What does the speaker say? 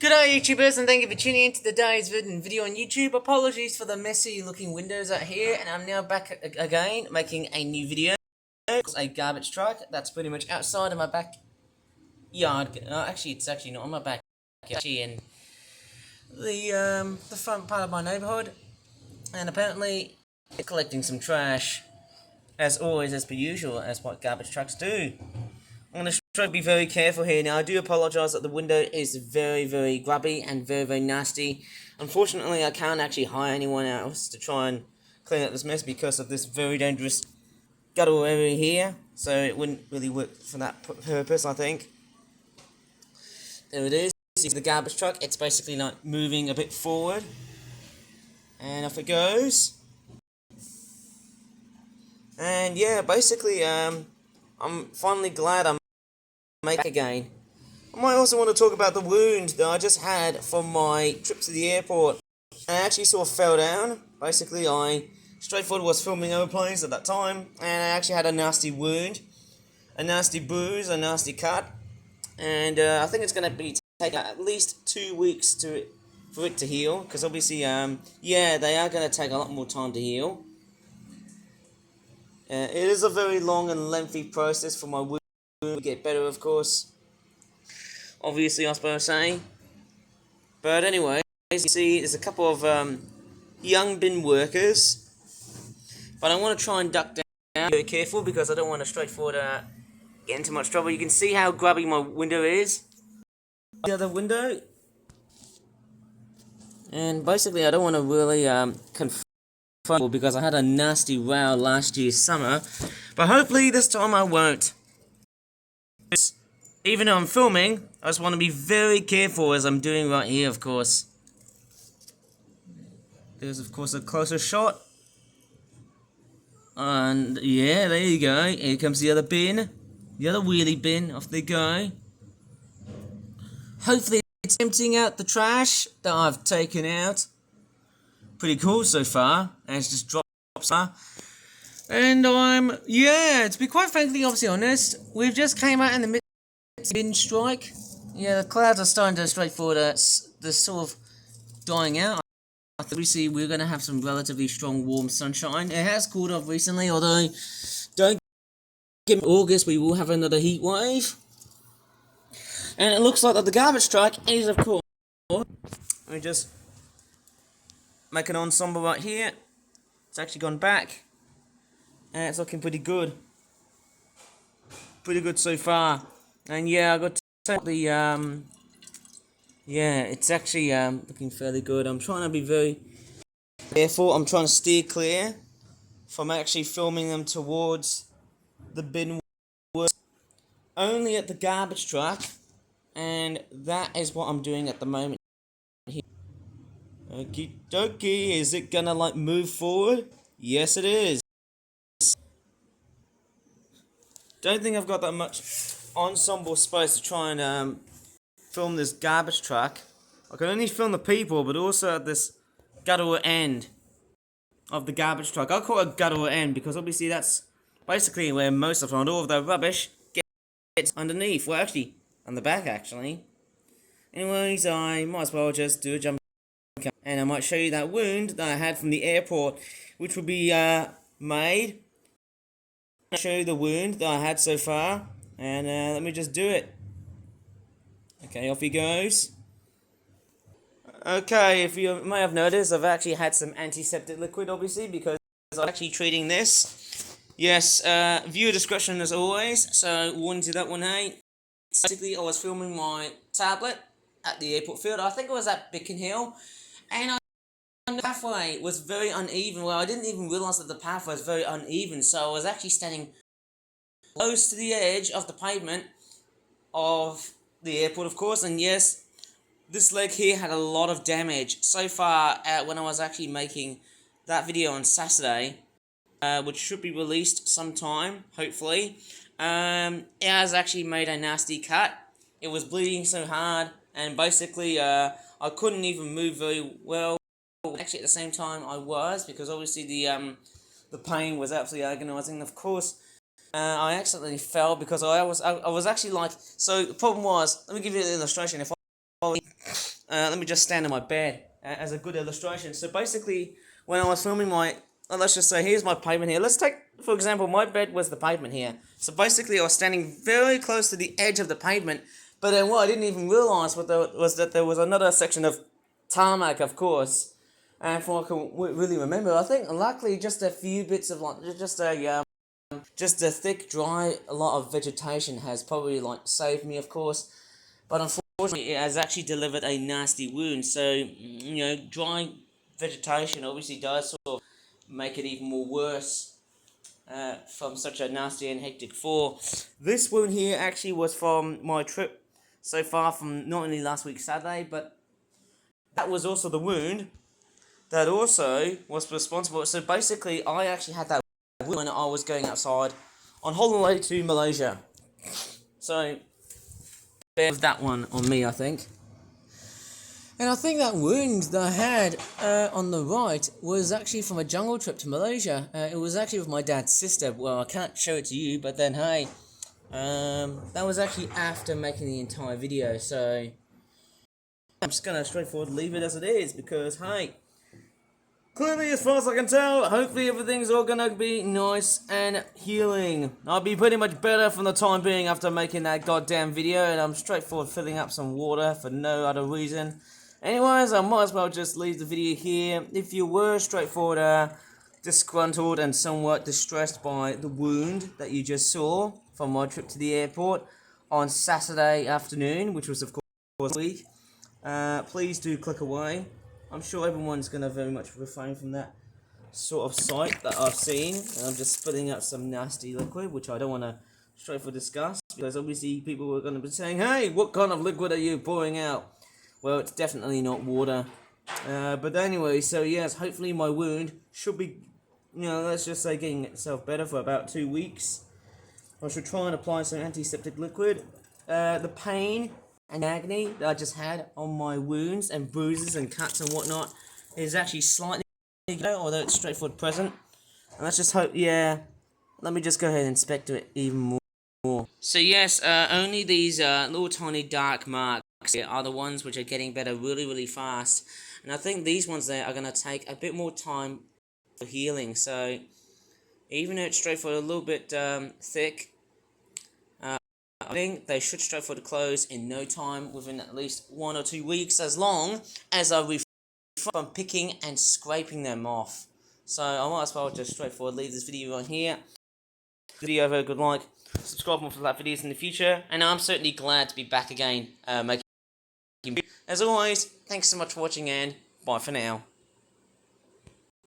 G'day YouTubers, and thank you for tuning in to today's video on YouTube. Apologies for the messy looking windows out here, and I'm now back again making a new video. It's a garbage truck that's pretty much outside of my backyard. Actually, it's actually not on my backyard. Actually in the front part of my neighborhood, and apparently it's collecting some trash, as always, as per usual, as what garbage trucks do. I'm going to try to be very careful here. Now, I do apologise that the window is very, very grubby and very, very nasty. Unfortunately, I can't actually hire anyone else to try and clean up this mess because of this very dangerous gutter area here. So it wouldn't really work for that purpose, I think. There it is. This is the garbage truck. It's basically like moving a bit forward. And off it goes. And yeah, basically, I'm finally glad I'm again. I might also want to talk about the wound that I just had from my trip to the airport. I actually sort of fell down. Basically, I straightforward was filming airplanes at that time, and I actually had a nasty wound, a nasty bruise, a nasty cut, and I think it's going to be taking at least 2 weeks for it to heal, because obviously, yeah, they are going to take a lot more time to heal. It is a very long and lengthy process for my wound to get better, of course. Obviously, I suppose saying. But anyway, as you see, there's a couple of young bin workers. But I want to try and duck down. Very careful because I don't want to straightforward get into much trouble. You can see how grubby my window is. The other window. And basically, I don't want to really confront because I had a nasty row last year summer. But hopefully this time I won't. Even though I'm filming, I just want to be very careful as I'm doing right here, of course. There's, of course, a closer shot. And, yeah, there you go. Here comes the other bin. The other wheelie bin. Off they go. Hopefully it's emptying out the trash that I've taken out. Pretty cool so far. And it's just drops. And yeah, to be quite frankly, obviously honest, we've just came out in the bin strike. Yeah, the clouds are starting to straightforward. They're sort of dying out. I think we're going to have some relatively strong, warm sunshine. It has cooled off recently, although don't get me August, we will have another heat wave. And it looks like that the garbage truck is, of course. Let me just make an ensemble right here. It's actually gone back, and it's looking pretty good. Pretty good so far. And yeah, I got to take the yeah, it's actually looking fairly good. I'm trying to be very careful. I'm trying to steer clear from actually filming them towards the bin only at the garbage truck, and that is what I'm doing at the moment. Okie dokie, is it gonna like move forward? Yes, it is. Don't think I've got that much ensemble space to try and film this garbage truck. I can only film the people, but also at this guttural end of the garbage truck. I'll call it guttural end because obviously that's basically where most of all of the rubbish gets underneath. Well, actually, on the back, actually. Anyways, I might as well just do a jump, and I might show you that wound that I had from the airport, which will be made. I'll show you the wound that I had so far, and let me just do it. Okay, off he goes. Okay, if you may have noticed, I've actually had some antiseptic liquid, obviously, because I'm actually treating this. Yes, viewer discretion as always, so warning to that one, hey. Basically, I was filming my tablet at the airport field. I think it was at Beacon Hill, and the pathway was very uneven. Well, I didn't even realise that the pathway was very uneven, so I was actually standing close to the edge of the pavement of the airport, of course, and yes, this leg here had a lot of damage. So far, when I was actually making that video on Saturday, which should be released sometime, hopefully, it has actually made a nasty cut. It was bleeding so hard, and basically, I couldn't even move very well. Actually, at the same time, I was, because obviously the pain was absolutely agonizing. Of course, I accidentally fell because I was actually like, so the problem was, let me give you an illustration. If let me just stand on my bed as a good illustration. So basically, when I was filming my, let's just say, here's my pavement here. Let's take, for example, my bed was the pavement here. So basically, I was standing very close to the edge of the pavement. But then what I didn't even realize was that there was another section of tarmac, of course. And from what I can really remember, I think luckily just a few bits of like just a thick, dry, a lot of vegetation has probably like saved me, of course. But unfortunately, it has actually delivered a nasty wound. So dry vegetation obviously does sort of make it even more worse from such a nasty and hectic fall. This wound here actually was from my trip so far from not only last week Saturday, but that was also the wound that also was responsible. So basically, I actually had that wound when I was going outside on holiday to Malaysia. So bear with that one on me, I think. And I think that wound that I had on the right was actually from a jungle trip to Malaysia. It was actually with my dad's sister. Well, I can't show it to you, but then hey, that was actually after making the entire video. So I'm just gonna straightforward leave it as it is because hey, clearly as far as I can tell, hopefully everything's all gonna be nice and healing. I'll be pretty much better from the time being after making that goddamn video, and I'm straightforward filling up some water for no other reason. Anyways, I might as well just leave the video here. If you were straightforward disgruntled and somewhat distressed by the wound that you just saw from my trip to the airport on Saturday afternoon, which was of course last week, please do click away. I'm sure everyone's going to very much refrain from that sort of sight that I've seen. And I'm just spitting out some nasty liquid, which I don't want to straightforward discuss, because obviously people are going to be saying, hey, what kind of liquid are you pouring out? Well, it's definitely not water. But anyway, so yes, hopefully my wound should be, let's just say getting itself better for about 2 weeks. I should try and apply some antiseptic liquid. The pain and agony that I just had on my wounds and bruises and cuts and whatnot is actually slightly better, although it's straightforward present. And let's just hope, let me just go ahead and inspect it even more. So yes, only these little tiny dark marks are the ones which are getting better really, really fast. And I think these ones there are going to take a bit more time for healing. So even though it's straightforward, a little bit thick, I think they should straightforward close in no time, within at least 1 or 2 weeks, as long as I refrain from picking and scraping them off. So I might as well just straightforward leave this video on here. Video, have a good like, subscribe more for that videos in the future, and I'm certainly glad to be back again making. As always, thanks so much for watching, and bye for now.